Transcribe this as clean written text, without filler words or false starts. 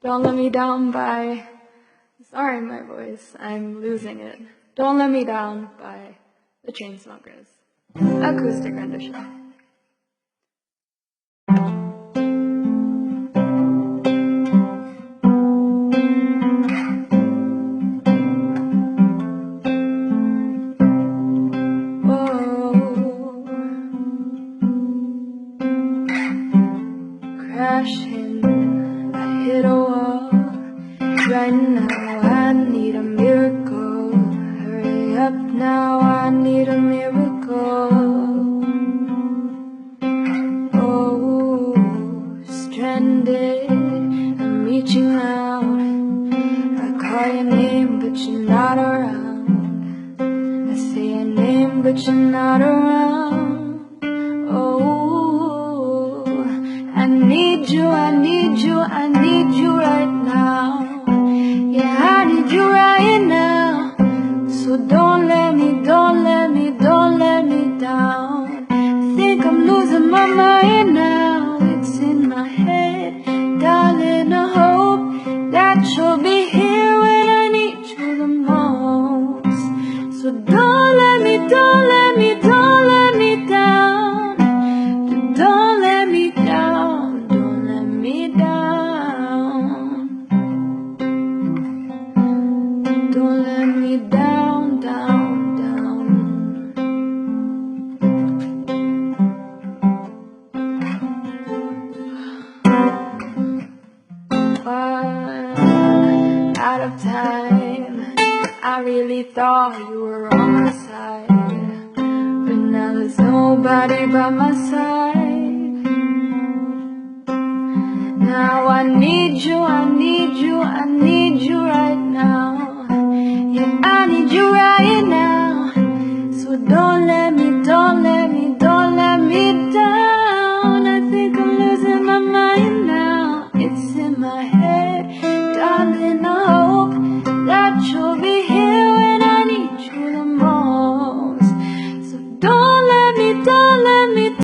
Don't let me down by, sorry my voice, I'm losing it. Don't Let Me Down by the Chainsmokers. Acoustic rendition. Crashing, I hit a wall. Right now I need a miracle. Hurry up now, I need a miracle. Oh, stranded, I'm reaching out. I call your name but you're not around. I say your name but you're not around. Oh, I need you, I need you, I need you right now. Yeah, I need you right now. So don't let me down. I think I'm losing my mind now. It's in my head, darling, I hope that you'll be here when I need you the most. So don't let me down. Don't let me down. Don't let me down. Don't let me down, down. Out of time, I really thought you were on my side, but now there's nobody by my side. Now I need you, I need you, I need you right now. Yeah, I need you right now. So don't let